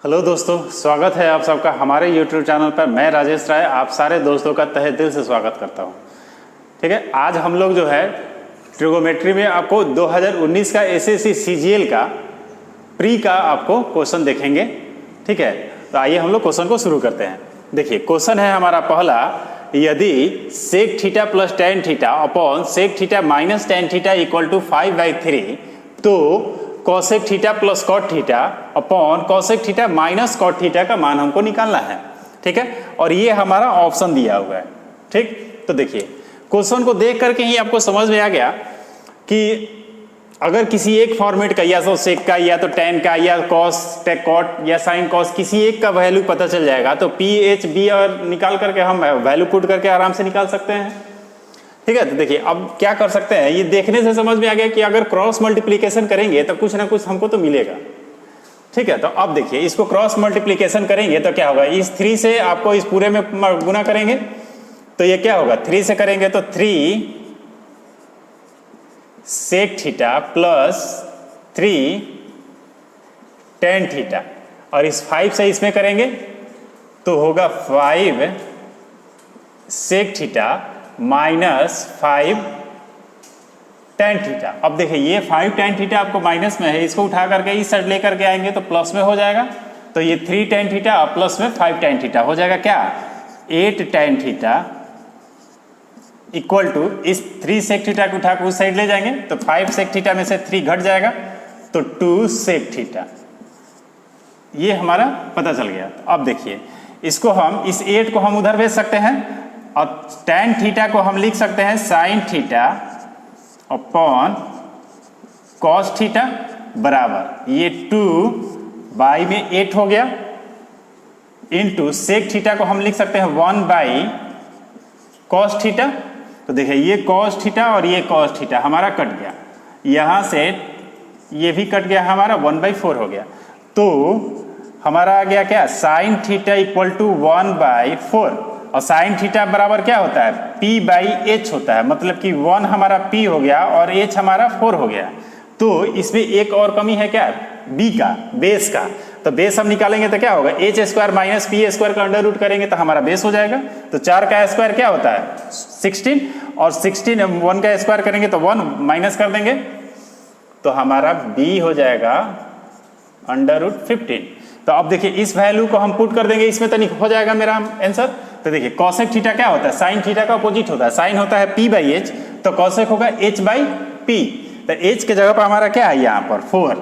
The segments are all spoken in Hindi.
हेलो दोस्तों, स्वागत है आप सबका हमारे YouTube चैनल पर। मैं राजेश राय आप सारे दोस्तों का तहे दिल से स्वागत करता हूं। ठीक है, आज हम लोग जो है ट्रिगोमेट्री में आपको 2019 का SSC CGL का प्री का आपको क्वेश्चन देखेंगे। ठीक है, तो आइए हम लोग क्वेश्चन को शुरू करते हैं। देखिए, क्वेश्चन है हमारा पहला, यदि sec theta plus tan theta upon sec theta minus tan theta equal to 5/3 तो cosec theta plus cot theta upon cosec theta minus cot theta का मान हमको निकालना है। ठीक है, और ये हमारा ऑप्शन दिया हुआ है। ठीक, तो देखिए क्वेश्चन को देख करके ही आपको समझ में आ गया कि अगर किसी एक फॉर्मेट का या तो सेक का या तो टेन का या कॉस टेक कॉट या साइन कॉस किसी एक का वैल्यू पता चल जाएगा तो पी एच बी और निकाल करके हम वैल्यू पुट करके आराम से निकाल सकते हैं। ठीक है, तो देखिए अब क्या कर सकते हैं, ये देखने से समझ में आ गया कि अगर क्रॉस मल्टीप्लिकेशन करेंगे तो कुछ ना कुछ हमको तो मिलेगा। ठीक है, तो अब देखिए इसको क्रॉस मल्टीप्लिकेशन करेंगे तो क्या होगा, इस 3 से आपको इस पूरे में गुना करेंगे तो ये क्या होगा, 3 से करेंगे तो 3 sec theta plus 3 tan theta, और इस 5 से इसमें करेंगे तो होगा 5 sec theta minus 5 tan theta. अब देखिए ये 5 टेन थीटा आपको माइनस में है, इसको उठा करके इस साइड लेकर के आएंगे तो प्लस में हो जाएगा। तो ये 3 टेन थीटा प्लस में 5 टेन थीटा हो जाएगा क्या, 8 टेन थीटा इक्वल टू इस 3 सेक थीटा को उठा कर उस साइड ले जाएंगे तो 5 सेक थीटा में से 3 घट जाएगा तो 2 सेक थीटा। ये हमारा पता चल गया। अब देखिए इसको हम इस 8 को हम उधर भेज सकते हैं और टेन थीटा को हम लिख सकते हैं sine theta upon cos theta बराबर ये 2 बाई में 8 हो गया इनटू सेक थीटा को हम लिख सकते हैं 1 बाई कॉस थीटा। तो देखिए ये कॉस थीटा और ये कॉस थीटा हमारा कट गया, यहाँ से ये भी कट गया, हमारा 1/4 हो गया। तो हमारा आ गया क्या, साइन थीटा इक्वल टू 1/4 और साइन थीटा बराबर क्या होता है, P/H होता है, मतलब कि 1 हमारा P हो गया और H हमारा 4 हो गया। तो इसमें एक और कमी है क्या, B का, बेस का। तो बेस हम निकालेंगे तो क्या होगा, H² माइनस P² का अंडर रूट करेंगे तो हमारा बेस हो जाएगा। तो 4 का स्क्वायर क्या होता है 16 और 16 1 का स्क्वायर करेंगे तो 1 माइनस कर देंगे तो हमारा B हो जाएगा अंडर रूट 15। तो अब देखिए इस वैल्यू को हम पुट कर देंगे इसमें तो हो जाएगा मेरा आंसर। तो देखिए कॉसेक थीटा क्या होता है, साइन थीटा का अपोजिट होता है, साइन होता है P/H तो कॉसेक होगा H/P। तो H के जगह पर हमारा क्या है यहाँ पर 4,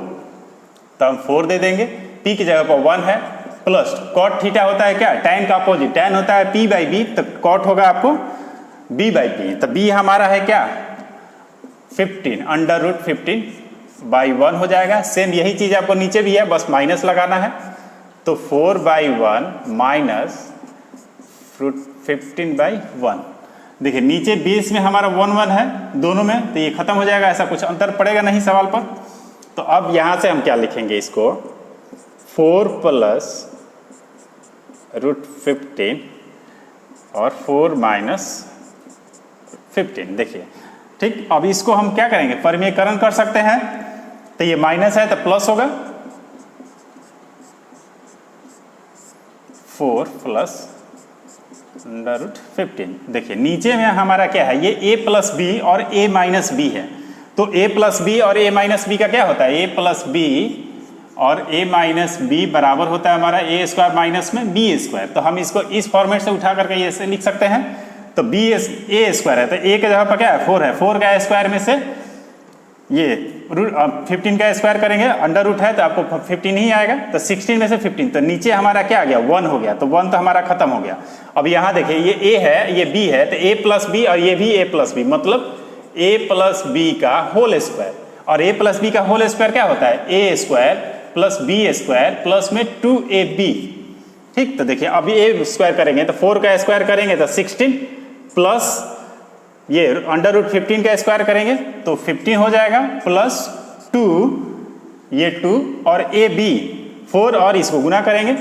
तो हम 4 दे देंगे, P की जगह पर 1 है, प्लस कॉट थीटा होता है क्या, टैन का अपोजिट, टैन होता है P/B तो कॉट होगा आपको B/P। तो B हमारा है क्या 15 अंडर रूट 15/1 हो जाएगा। सेम यही चीज आपको नीचे भी है, बस माइनस लगाना है। तो 4/1 माइनस रूट 15/1। देखिए नीचे बेस में हमारा 1 है दोनों में, तो ये खत्म हो जाएगा, ऐसा कुछ अंतर पड़ेगा नहीं सवाल पर। तो अब यहां से हम क्या लिखेंगे इसको, 4 प्लस रूट 15 और 4 माइनस 15। देखिए ठीक, अब इसको हम क्या करेंगे, परिमेयकरण कर सकते हैं। तो ये माइनस है तो प्लस होगा, 4 प्लस अंडर रूट 15। देखिए नीचे में हमारा क्या है, ये a प्लस बी और a माइनस बी है। तो a प्लस बी और a माइनस बी का क्या होता है, a प्लस बी और a माइनस बी बराबर होता है हमारा a² माइनस में b²। तो हम इसको इस फॉर्मेट से उठा करके ये से लिख सकते हैं। तो a² है तो a के जगह पर क्या है 4 है, 4 का स्क्वायर में से ये रूट 15 का स्क्वायर करेंगे, अंडर रूट है तो आपको 15 ही आएगा। तो 16 में से 15, तो नीचे हमारा क्या आ गया 1 हो गया, तो 1 तो हमारा खत्म हो गया। अब यहाँ देखिए ये a है ये b है, तो a प्लस बी और ये भी a प्लस बी, मतलब a प्लस बी का होल स्क्वायर। और a प्लस बी का होल स्क्वायर क्या होता है, a² प्लस b² प्लस में 2ab। ठीक, तो देखिए अब a² करेंगे तो 4 का स्क्वायर करेंगे तो 16 प्लस ये अंडर रूट 15 का स्क्वायर करेंगे तो 15 हो जाएगा, प्लस 2 ये 2 और ए बी 4 और इसको गुना करेंगे।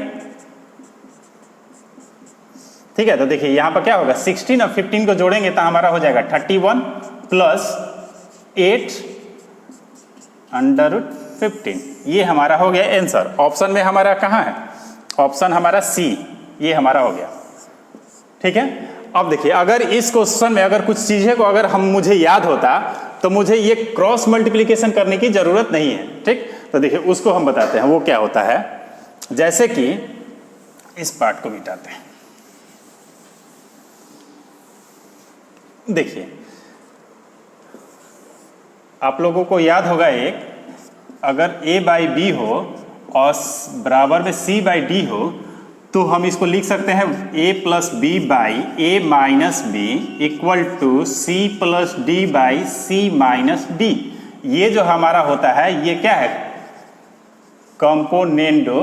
ठीक है, तो देखिए यहां पर क्या होगा 16 और 15 को जोड़ेंगे तो हमारा हो जाएगा 31 प्लस 8 अंडर रूट 15। ये हमारा हो गया आंसर। ऑप्शन में हमारा कहाँ है? ऑप्शन हमारा सी, ये हमारा हो गया। ठीक है। अब देखिए, अगर इस क्वेश्चन में अगर कुछ चीजें को अगर मुझे याद होता तो मुझे ये क्रॉस मल्टीप्लिकेशन करने की जरूरत नहीं है। ठीक, तो देखिए उसको हम बताते हैं वो क्या होता है। जैसे कि इस पार्ट को मिटाते हैं। देखिए, आप लोगों को याद होगा एक, अगर a बाई बी हो और बराबर में c बाई डी हो तो हम इसको लिख सकते हैं a plus B by A minus B equal to c plus D by C minus D. ये जो हमारा होता है ये क्या है? कंपोनेंडो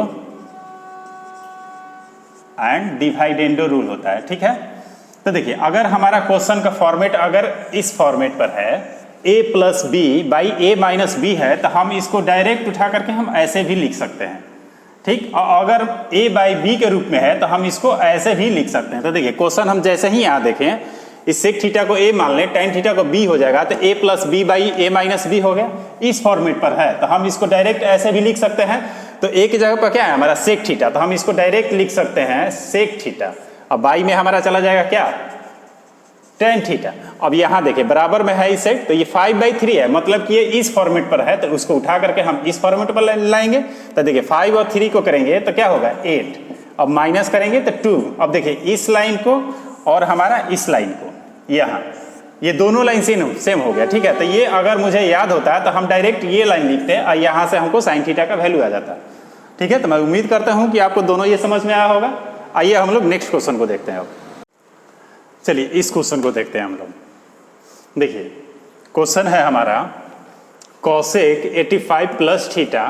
एंड डिवाइडेंडो रूल होता है। ठीक है। तो देखिए, अगर हमारा क्वेश्चन का फॉर्मेट अगर इस फॉर्मेट पर है a plus B by A minus B है तो हम इसको डायरेक्ट उठा करके हम ऐसे भी लिख सकते हैं। ठीक, और अगर a बाई बी के रूप में है तो हम इसको ऐसे भी लिख सकते हैं। तो देखिए क्वेश्चन हम जैसे ही यहाँ देखें, इस सेक थीटा को a मान लें, tan थीटा को b हो जाएगा, तो a plus B by A minus B हो गया। इस फॉर्मेट पर है तो हम इसको डायरेक्ट ऐसे भी लिख सकते हैं। तो a की जगह पर क्या है हमारा? सेक थीटा, तो हम इसको डायरेक्ट लिख सकते हैं सेक थीटा। अब बाई में हमारा चला जाएगा क्या? tan theta. अब यहाँ देखिए बराबर में है इस सेट, तो ये 5/3 है, मतलब कि ये इस फॉर्मेट पर है तो उसको उठा करके हम इस फॉर्मेट पर लाएंगे। तो देखिए 5 और 3 को करेंगे तो क्या होगा? 8। अब माइनस करेंगे तो 2। अब देखिए इस लाइन को और हमारा इस लाइन को, यहाँ ये दोनों लाइन सेम हो गया। ठीक है। तो ये अगर मुझे याद होता है तो हम डायरेक्ट ये लाइन लिखते हैं और यहाँ से हमको साइन थीटा का वैल्यू आ जाता है। ठीक है। तो मैं उम्मीद करता हूँ कि आपको दोनों ये समझ में आया होगा। आइए हम लोग नेक्स्ट क्वेश्चन को देखते हैं। अब चलिए इस क्वेश्चन को देखते हैं हम लोग। देखिए क्वेश्चन है हमारा cosec 85 plus theta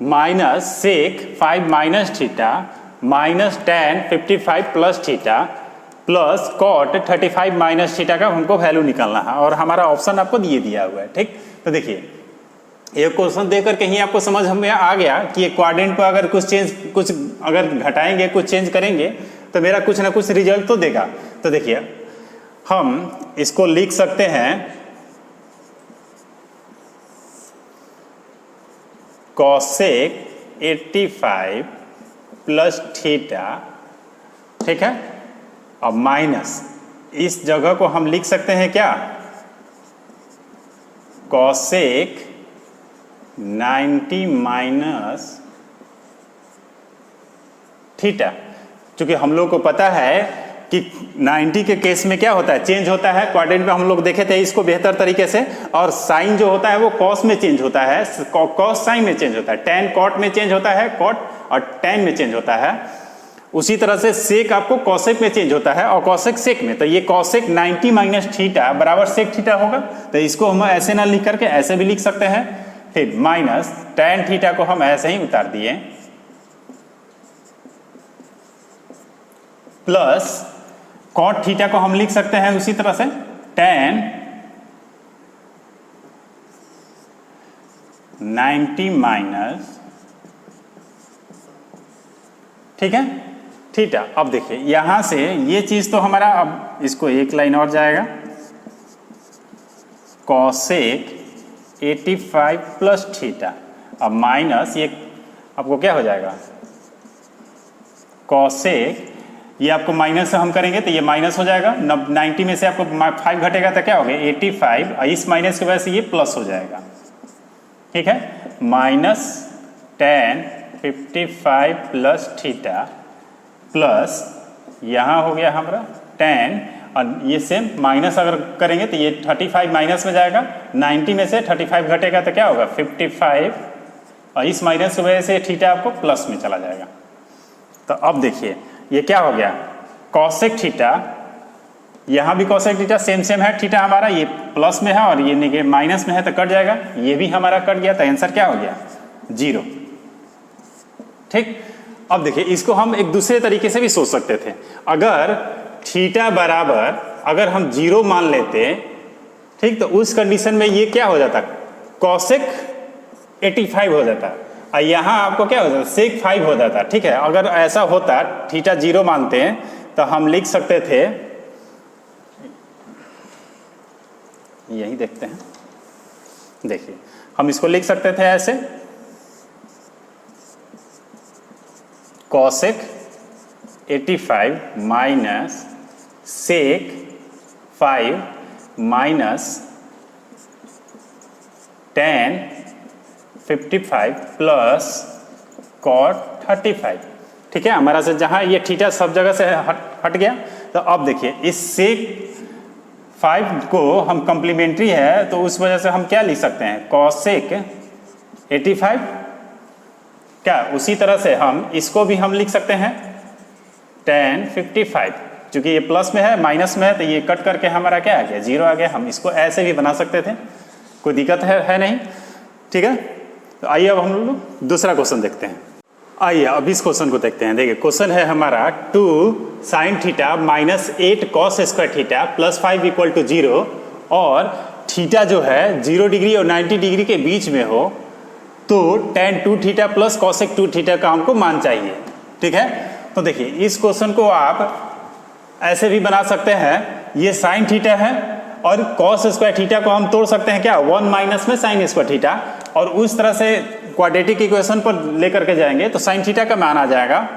minus sec 5 minus theta minus tan 55 plus theta plus cot 35 minus theta का हमको वैल्यू निकालना है और हमारा ऑप्शन आपको दिया हुआ है। ठीक, तो देखिए ये क्वेश्चन देकर कहीं आपको समझ में आ गया कि ये क्वाड्रेंट को अगर कुछ अगर घटाएंगे, कुछ चेंज करेंगे तो मेरा कुछ ना कुछ रिजल्ट तो देगा। तो देखिए हम इसको लिख सकते हैं कॉसेक 85 प्लस थीटा। ठीक है। अब माइनस इस जगह को हम लिख सकते हैं क्या? Cosec 90 minus theta. क्योंकि हम लोग को पता है कि 90 के केस में क्या होता है? चेंज होता है। क्वाड्रेंट में हम लोग देखे थे इसको बेहतर तरीके से, और साइन जो होता है वो कॉस में चेंज होता है, कॉस साइन में चेंज होता है, tan कॉट में चेंज होता है, कॉट और tan में चेंज होता है। उसी तरह से सेक आपको कॉसेक में चेंज होता है और कॉसेक सेक में। तो ये कॉसेक 90 माइनस थीटा बराबर सेक थीटा होगा। तो इसको हम ऐसे ना लिख करके ऐसे भी लिख सकते हैं। फिर माइनस tan थीटा को हम ऐसे ही उतार दिए प्लस कॉट थीटा को हम लिख सकते हैं उसी तरह से tan 90 माइनस, ठीक है, थीटा। अब देखिए यहां से ये चीज तो हमारा, अब इसको एक लाइन और जाएगा, कॉसेक 85 प्लस थीटा। अब माइनस ये आपको क्या हो जाएगा? कॉसेक, ये आपको माइनस से हम करेंगे तो ये माइनस हो जाएगा। 90 में से आपको 5 घटेगा तो क्या हो गया? 85, और इस माइनस की वजह से ये प्लस हो जाएगा। ठीक है। Minus tan 55 plus theta plus यहाँ हो गया हमारा tan, और ये सेम माइनस अगर करेंगे तो ये 35 माइनस में जाएगा। 90 में से 35 घटेगा तो क्या होगा? 55, और इस माइनस की वजह से थीटा आपको प्लस में चला जाएगा। तो अब देखिए ये क्या हो गया? कॉसेक थीटा, यहाँ भी कॉसेक थीटा सेम है, थीटा हमारा ये प्लस में है और ये माइनस में है तो कट जाएगा। ये भी हमारा कट गया तो आंसर क्या हो गया? 0। ठीक। अब देखिए इसको हम एक दूसरे तरीके से भी सोच सकते थे। अगर थीटा बराबर अगर हम 0 मान लेते, ठीक, तो उस कंडीशन में ये क्या हो जाता? कॉसेक 85 हो जाता, और यहाँ आपको क्या हो जाता? सेक 5 हो जाता। ठीक है। अगर ऐसा होता, थीटा 0 मानते हैं तो हम लिख सकते थे, यही देखते हैं, देखिए हम इसको लिख सकते थे ऐसे cosec 85 minus sec 5 minus tan 55 plus cot 35। ठीक है, हमारा से जहाँ ये थीटा सब जगह से हट गया। तो अब देखिए इस सेक 5 को हम कम्प्लीमेंट्री है तो उस वजह से हम क्या लिख सकते हैं, कॉसेक 85। क्या उसी तरह से हम इसको भी हम लिख सकते हैं tan 55, चूंकि ये प्लस में है माइनस में है तो ये कट करके हमारा क्या आ गया, 0 आ गया। हम इसको ऐसे भी बना सकते थे, कोई दिक्कत है नहीं। ठीक है, तो आइए अब हम लोग दूसरा क्वेश्चन देखते हैं। आइए अब इस क्वेश्चन को देखते हैं। देखिए क्वेश्चन है हमारा 2 sin theta minus 8 cos square theta plus 5 equal to 0 और थीटा जो है 0 डिग्री और 90 डिग्री के बीच में हो तो tan 2 theta plus cosec 2 theta का हमको मान चाहिए। ठीक है, तो देखिए इस क्वेश्चन को आप ऐसे भी बना सकते हैं, ये sin थीटा है और cos स्क्वायर थीटा को हम तोड़ सकते हैं क्या, 1 माइनस में sin स्क्वायर थीटा, और उस तरह से क्वाड्रेटिक इक्वेशन पर लेकर के जाएंगे तो sin थीटा का मान आ जाएगा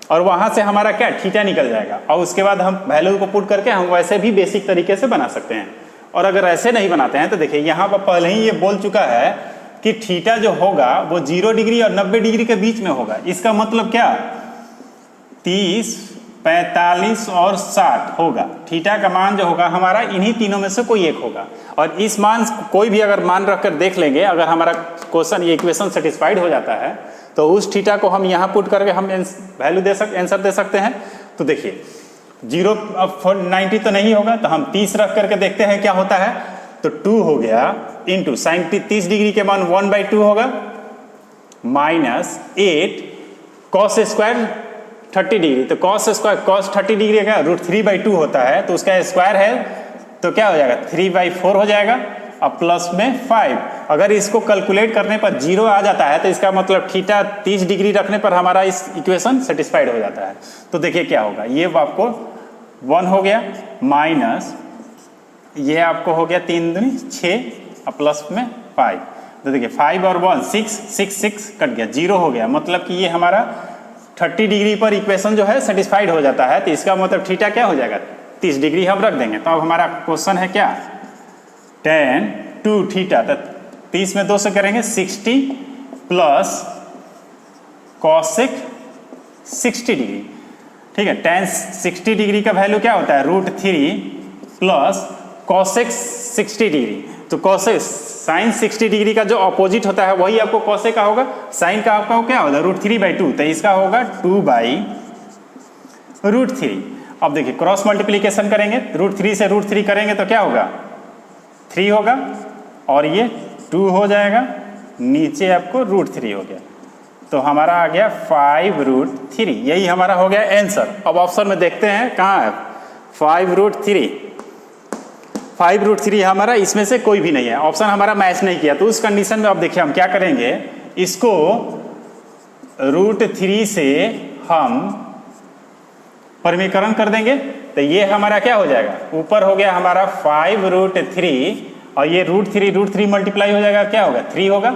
और वहां से हमारा क्या थीटा निकल जाएगा और उसके बाद हम वैल्यू को पुट करके हम वैसे भी बेसिक तरीके से बना सकते हैं। और अगर ऐसे नहीं बनाते हैं तो देखिए यहाँ पर पहले ही ये बोल चुका है कि थीटा जो होगा वो 0 डिग्री और 90 डिग्री के बीच में होगा। इसका मतलब क्या, 30, 45 और 60 होगा। थीटा का मान जो होगा हमारा इन्हीं तीनों में से कोई एक होगा और इस मान कोई भी अगर मान रखकर देख लेंगे, अगर हमारा क्वेश्चन ये इक्वेशन सेटिस्फाइड हो जाता है तो उस थीटा को हम यहाँ पुट करके हम वैल्यू आंसर दे सकते हैं। तो देखिए 0 अब 90 तो नहीं होगा तो हम 30 रख करके देखते हैं क्या होता है। तो 2 हो गया इंटू साइन 30 डिग्री के मान 1/2 होगा माइनस 8 कॉस स्क्वायर 30 डिग्री, तो कॉस स्क्वायर कॉस 30 डिग्री का √3/2 होता है तो उसका स्क्वायर है तो क्या हो जाएगा 3/4 हो जाएगा। अब प्लस में 5, अगर इसको कैलकुलेट करने पर 0 आ जाता है तो इसका मतलब थीटा 30 डिग्री रखने पर हमारा इस इक्वेशन सेटिस्फाइड हो जाता है। तो देखिए क्या होगा, ये आपको 1 हो गया माइनस ये आपको हो गया 3 दूनी 6 और प्लस में 5। तो देखिए 5 और 1 6 कट गया, 0 हो गया। मतलब कि ये हमारा 30 डिग्री पर इक्वेशन जो है सेटिस्फाइड हो जाता है तो इसका मतलब थीटा क्या हो जाएगा 30 डिग्री हम रख देंगे। तो अब हमारा क्वेश्चन है क्या, tan 2 थीटा, तो 30 में 2 से करेंगे 60 प्लस कॉसेक 60 डिग्री। ठीक है, tan 60 डिग्री का वैल्यू क्या होता है √3 प्लस कॉसेक 60 डिग्री। तो कॉसेक साइन 60 डिग्री का जो अपोजिट होता है वही आपको कॉसेक का होगा, साइन का आपका क्या होगा √3/2, तो इसका होगा 2/√3। अब देखिए क्रॉस मल्टीप्लीकेशन करेंगे, √3 से √3 करेंगे तो क्या होगा 3 होगा और ये 2 हो जाएगा, नीचे आपको √3 हो गया। तो हमारा आ गया 5√3, यही हमारा हो गया आंसर। अब ऑप्शन में देखते हैं कहाँ है 5√3। 5√3 हमारा इसमें से कोई भी नहीं है, ऑप्शन हमारा मैच नहीं किया। तो उस कंडीशन में अब देखिए हम क्या करेंगे, इसको √3 से हम परिमीकरण कर देंगे तो ये हमारा क्या हो जाएगा, ऊपर हो गया हमारा 5√3 और ये √3 मल्टीप्लाई हो जाएगा, क्या होगा 3 होगा।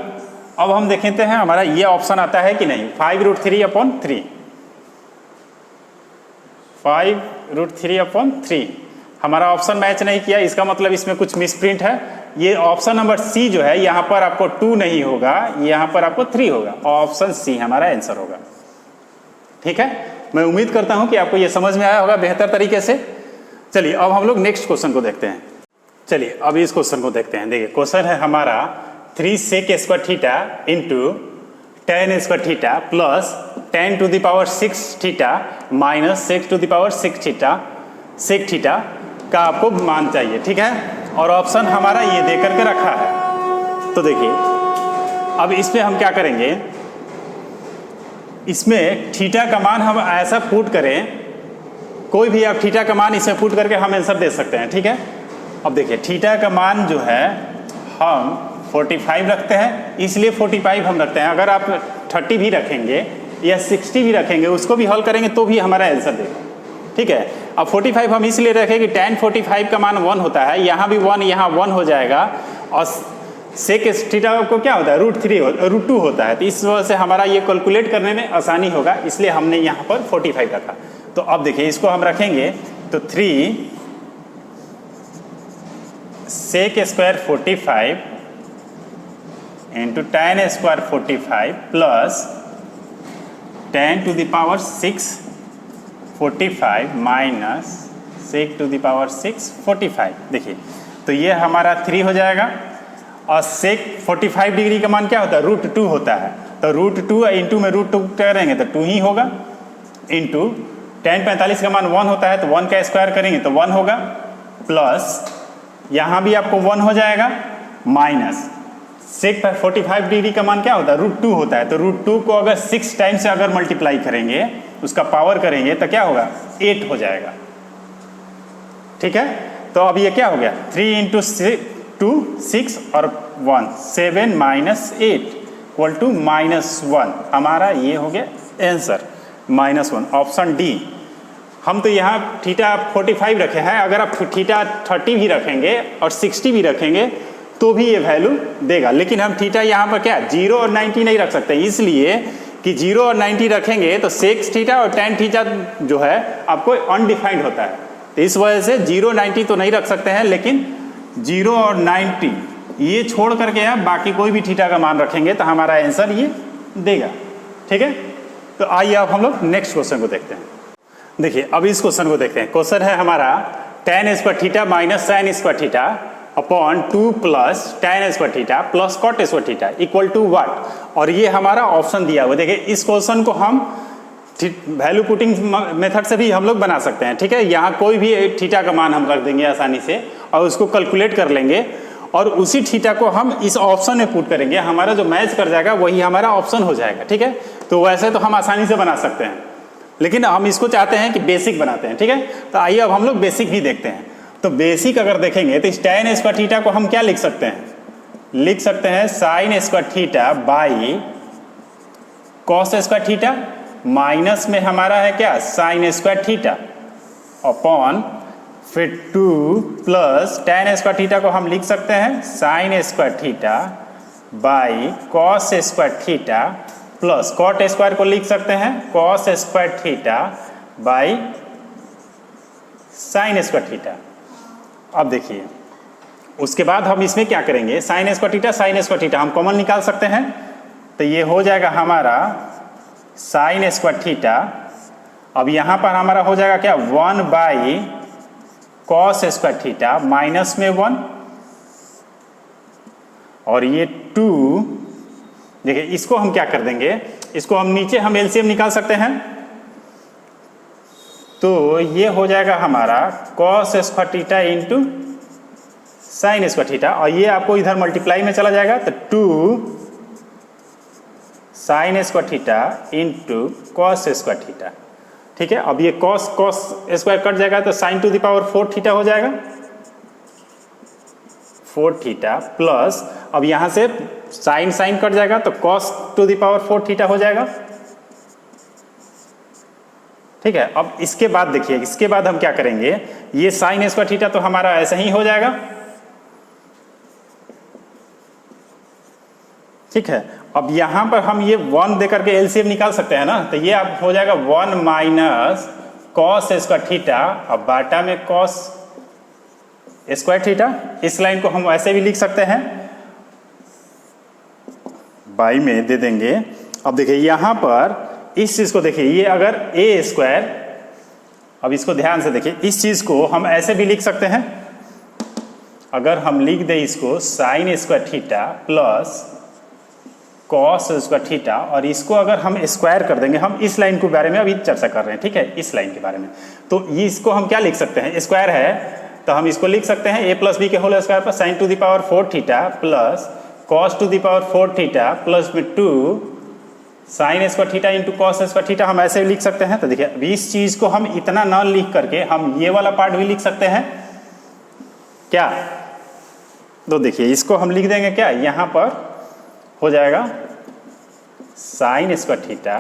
अब हम देखते हैं हमारा ये ऑप्शन आता है कि नहीं, 5√3/3 5√3/3 हमारा ऑप्शन मैच नहीं किया, इसका मतलब इसमें कुछ मिसप्रिंट है। ये ऑप्शन नंबर सी जो है यहाँ पर आपको 2 नहीं होगा, यहाँ पर आपको 3 होगा, ऑप्शन सी हमारा आंसर होगा। ठीक है, मैं उम्मीद करता हूँ कि आपको ये समझ में आया होगा बेहतर तरीके से। चलिए अब हम लोग नेक्स्ट क्वेश्चन को देखते हैं। चलिए अब इस क्वेश्चन को देखते हैं। देखिए क्वेश्चन है हमारा 3 sec square theta into tan square theta plus tan to the power 6 theta minus sec to the power 6 theta sec theta का आपको मान चाहिए। ठीक है, और ऑप्शन हमारा ये दे करके रखा है। तो देखिए अब इसमें हम क्या करेंगे, इसमें थीटा का मान हम ऐसा पुट करें, कोई भी आप थीटा का मान इसमें पुट करके हम आंसर दे सकते हैं। ठीक है, अब देखिए थीटा का मान जो है हम 45 रखते हैं, इसलिए 45 हम रखते हैं। अगर आप 30 भी रखेंगे या 60 भी रखेंगे, उसको भी हल करेंगे तो भी हमारा आंसर देगा। ठीक है, अब 45 हम इसलिए रखें कि tan 45 का मान 1 होता है, यहाँ भी 1 यहाँ 1 हो जाएगा और सेक थीटा को क्या होता है √2 होता है। तो इस वजह से हमारा ये कैलकुलेट करने में आसानी होगा, इसलिए हमने यहाँ पर 45 रखा। तो अब देखिए इसको हम रखेंगे तो 3 sec square 45 into tan square 45 plus tan to the power 6 45 minus sec to the power 6 45। देखिए तो ये हमारा 3 हो जाएगा और सेक 45 डिग्री का मान क्या होता है √2 होता है। तो √2 इंटू में √2 करेंगे तो 2 ही होगा, इंटू tan 45 का मान 1 होता है तो 1 का स्क्वायर करेंगे तो 1 होगा, प्लस यहाँ भी आपको 1 हो जाएगा, माइनस सेक 45 डिग्री का मान क्या होता है √2 होता है। तो √2 को अगर 6 टाइम से अगर मल्टीप्लाई करेंगे, उसका पावर करेंगे तो क्या होगा 8 हो जाएगा। ठीक है, तो अब ये क्या हो गया 3 इंटू 2 6 और 1 7 माइनस 8 इक्वल टू -1। हमारा ये हो गया आंसर -1, ऑप्शन डी। हम तो यहाँ थीटा 45 रखे हैं, अगर आप थीटा 30 भी रखेंगे और 60 भी रखेंगे तो भी ये वैल्यू देगा, लेकिन हम थीटा यहाँ पर क्या 0 और 90 नहीं रख सकते, इसलिए कि 0 और 90 रखेंगे तो सेक थीटा और tan थीटा जो है आपको अनडिफाइंड होता है। तो इस वजह से 0 90 तो नहीं रख सकते हैं, लेकिन 0 और 90 ये छोड़ करके आप बाकी कोई भी थीटा का मान रखेंगे तो हमारा आंसर ये देगा। ठीक है, तो आइए अब हम लोग नेक्स्ट क्वेश्चन को देखते हैं। देखिए अब इस क्वेश्चन को देखते हैं। क्वेश्चन है हमारा tan square theta minus sine square theta upon 2 plus tan square theta plus cot square theta equal to what, और ये हमारा ऑप्शन दिया हुआ। देखिए इस क्वेश्चन को हम वैल्यू पुटिंग मेथड से भी हम लोग बना सकते हैं। ठीक है, यहाँ कोई भी थीटा का मान हम रख देंगे आसानी से और उसको कैलकुलेट कर लेंगे और उसी थीटा को हम इस ऑप्शन में पुट करेंगे, हमारा जो मैच कर जाएगा वही हमारा ऑप्शन हो जाएगा। ठीक है, तो वैसे तो हम आसानी से बना सकते हैं, लेकिन हम इसको चाहते हैं कि बेसिक बनाते हैं। ठीक है, तो आइए अब हम लोग बेसिक भी देखते हैं। तो बेसिक अगर देखेंगे तो इस tan स्क्वायर थीटा को हम क्या लिख सकते हैं, लिख सकते हैं sine square theta by cos square theta, minus में हमारा है क्या साइन स्क्वायर थीटा अपॉन फिर 2 प्लस tan स्क्वायर थीटा को हम लिख सकते हैं sine square theta by cos square theta plus cot square को लिख सकते हैं cos square theta by sine square theta. अब देखिए उसके बाद हम इसमें क्या करेंगे, साइन स्क्वायर थीटा हम कॉमन निकाल सकते हैं, तो ये हो जाएगा हमारा साइन स्क्वायर थीटा। अब यहाँ पर हमारा हो जाएगा क्या 1 by cos square theta minus में 1 और ये 2। देखिए इसको हम क्या कर देंगे, इसको हम नीचे हम एलसीएम निकाल सकते हैं, तो ये हो जाएगा हमारा cos square theta into sine square theta और ये आपको इधर मल्टीप्लाई में चला जाएगा तो 2 sine square theta into cos square theta. ठीक है, अब ये कॉस स्क्वायर कट जाएगा तो sign to the power 4 theta हो जाएगा 4 थीटा प्लस अब यहाँ से साइन कट जाएगा तो cos two the power 4 theta हो जाएगा। ठीक है, अब इसके बाद देखिए इसके बाद हम क्या करेंगे, ये साइन स्क्वायर थीटा तो हमारा ऐसा ही हो जाएगा। ठीक है, अब यहां पर हम ये 1 देकर के एलसीएम निकाल सकते हैं ना, तो ये अब हो जाएगा 1 माइनस कॉस स्क्वायर थीटा अब बाटा में कॉस स्क्वायर थीटा। इस लाइन को हम ऐसे भी लिख सकते हैं, बाई में दे देंगे। अब देखिए यहां पर इस चीज को देखिए, ये अगर ए स्क्वायर, अब इसको ध्यान से देखिए, इस चीज को हम ऐसे भी लिख सकते हैं, अगर हम लिख दें इसको sign square theta plus cos square theta और इसको अगर हम स्क्वायर कर देंगे, हम इस लाइन के बारे में अभी चर्चा कर रहे हैं। ठीक है, इस लाइन के बारे में, तो ये इसको हम क्या लिख सकते हैं, स्क्वायर है तो हम इसको लिख सकते हैं a प्लस बी के होल स्क्वायर पर sign to the power 4 theta plus cos two the power 4 theta plus में 2 sine square theta into cos square theta हम ऐसे लिख सकते हैं। तो देखिए अभी इस चीज को हम इतना ना लिख करके हम ये वाला पार्ट भी लिख सकते हैं क्या, तो देखिए इसको हम लिख देंगे क्या, यहां पर हो जाएगा sign square theta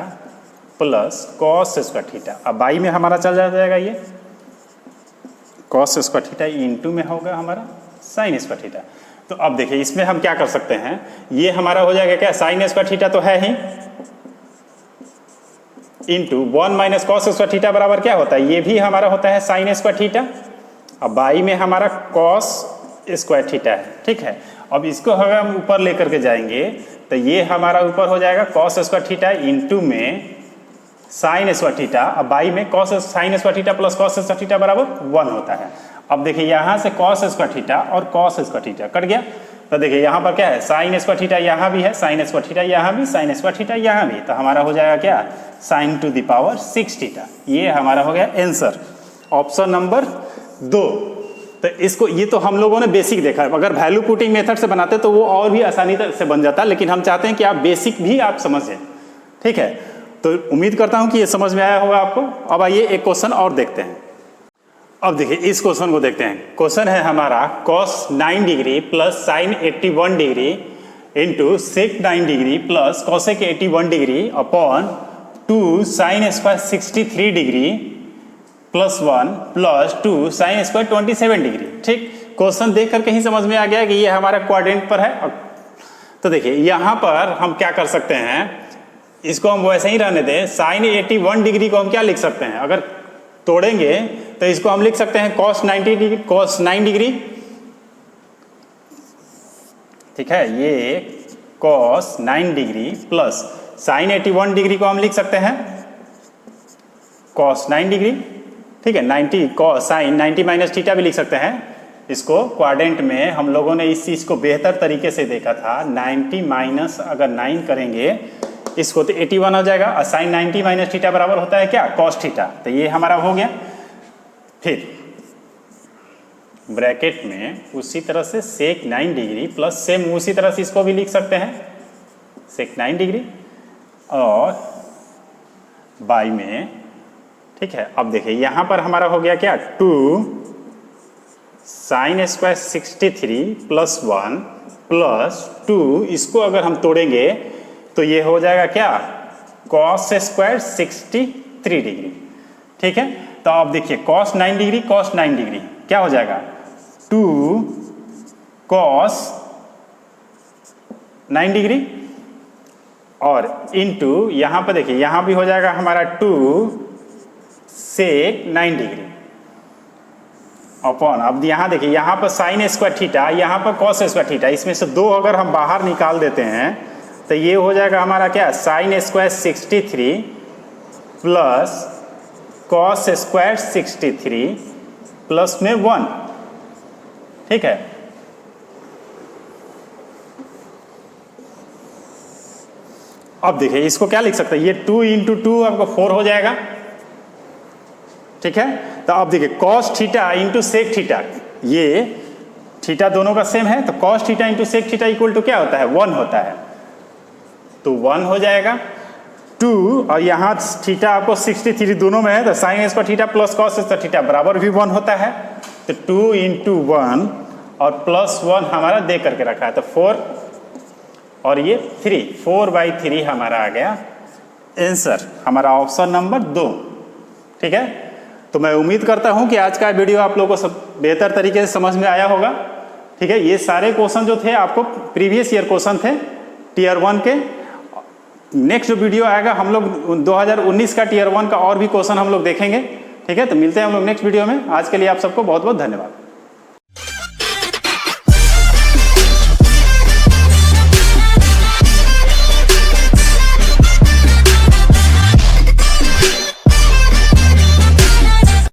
plus cos square theta. अब बाई में हमारा चल जाएगा ये कॉस स्क्वायर थीटा इंटू में होगा हमारा साइन स्क्वायर थीटा। तो अब देखिए इसमें हम क्या कर सकते हैं, ये हमारा हो जाएगा क्या, साइन स्क्वायर थीटा तो है ही, into 1 minus cos square theta बराबर क्या होता है, ये भी हमारा होता है साइन स्क्वायर थीटा। अब बाई में हमारा कॉस स्क्वायर थीटा है, ठीक है। अब इसको अगर हम ऊपर लेकर के जाएंगे तो ये हमारा ऊपर हो जाएगा कॉस स्क्वायर थीटा इंटू में साइन स्क्वायर थीटा। अब बाई में cos sine square theta plus cos square theta बराबर 1 होता है। अब देखिए यहाँ से कॉस स्क्वायर थीटा और कॉस स्क्वायर थीटा कट गया, तो देखिए यहाँ पर क्या है, साइन स्क्वायर थीटा यहाँ भी है, साइन स्क्वायर थीटा यहाँ भी, साइन स्क्वायर थीटा यहाँ भी, तो हमारा हो जाएगा क्या, sign to the power 6 theta. ये हमारा हो गया आंसर, ऑप्शन नंबर 2। तो इसको, ये तो हम लोगों ने बेसिक देखा है, अगर वैल्यू पुटिंग मेथड से बनाते तो वो और भी आसानी से बन जाता, लेकिन हम चाहते हैं कि आप बेसिक भी आप समझें, ठीक है। तो उम्मीद करता हूं कि ये समझ में आया होगा आपको। अब आइए एक क्वेश्चन और देखते हैं। अब देखिए इस क्वेश्चन को देखते हैं। क्वेश्चन है हमारा cos 9 degree plus sine 81 degree into sec 9 degree plus cosec 81 degree upon 2 sine square 63 degree plus 1 plus 2 sine square 27 degree. ठीक, क्वेश्चन देख करके ही समझ में आ गया कि ये हमारा क्वाड्रेंट पर है। तो देखिए यहाँ पर हम क्या कर सकते हैं, इसको हम वैसे ही रहने दें। साइन 81 डिग्री को हम क्या लिख सकते हैं, अगर तोड़ेंगे तो इसको हम लिख सकते हैं cos 90 डिग्री, cos 9 डिग्री, ठीक है, ये cos 9 degree plus sine 81 degree को हम लिख सकते हैं cos 9 डिग्री, ठीक है। 90 cos साइन 90 माइनस थीटा भी लिख सकते हैं। इसको क्वाड्रेंट में हम लोगों ने इस चीज को बेहतर तरीके से देखा था। 90 माइनस अगर 9 करेंगे इसको तो 81 हो जाएगा, और साइन 90 माइनस थीटा बराबर होता है क्या, cos थीटा। तो ये हमारा हो गया। फिर ब्रैकेट में उसी तरह से सेक 9 डिग्री प्लस सेम उसी तरह से इसको भी लिख सकते हैं सेक 9 डिग्री और बाई में, ठीक है। अब देखिए यहाँ पर हमारा हो गया क्या, 2 साइन स्क्वायर 63 प्लस 1 प्लस 2, इसको अगर हम तोड़ेंगे तो ये हो जाएगा क्या, cos स्क्वायर 63 डिग्री, ठीक है। तो अब देखिए cos 9 डिग्री cos 9 डिग्री क्या हो जाएगा, 2 cos 9 डिग्री और इनटू यहाँ पर देखिए यहाँ भी हो जाएगा हमारा 2 सेक 9 डिग्री अपॉन, अब यहाँ देखिए यहाँ पर साइन स्क्वायर थीटा, यहाँ पर cos स्क्वायर थीटा, इसमें से 2 अगर हम बाहर निकाल देते हैं तो ये हो जाएगा हमारा क्या, sign square 63 plus cos square 63 plus में 1, ठीक है। अब देखिए इसको क्या लिख सकते हैं, ये 2 इंटू 2 आपको 4 हो जाएगा, ठीक है। तो अब देखिए cos theta into sec theta, ये थीटा दोनों का सेम है, तो cos theta into sec theta equal to क्या होता है, 1 होता है। तो 1 हो जाएगा 2 और यहाँ थीटा आपको 63 दोनों में है, तो sign square theta plus cos square theta बराबर भी 1 होता है। तो 2 इंटू 1 और प्लस 1 हमारा दे करके रखा है, तो 4 और ये 3, 4/3 हमारा आ गया आंसर, हमारा ऑप्शन नंबर 2, ठीक है। तो मैं उम्मीद करता हूं कि आज का वीडियो आप लोगों को सब बेहतर तरीके से समझ में आया होगा, ठीक है। ये सारे क्वेश्चन जो थे आपको प्रीवियस ईयर क्वेश्चन थे टीयर 1 के। नेक्स्ट वीडियो आएगा हम लोग 2019 का टीयर 1 का और भी क्वेश्चन हम लोग देखेंगे, ठीक है। तो मिलते हैं हम लोग नेक्स्ट वीडियो में। आज के लिए आप सबको बहुत बहुत धन्यवाद।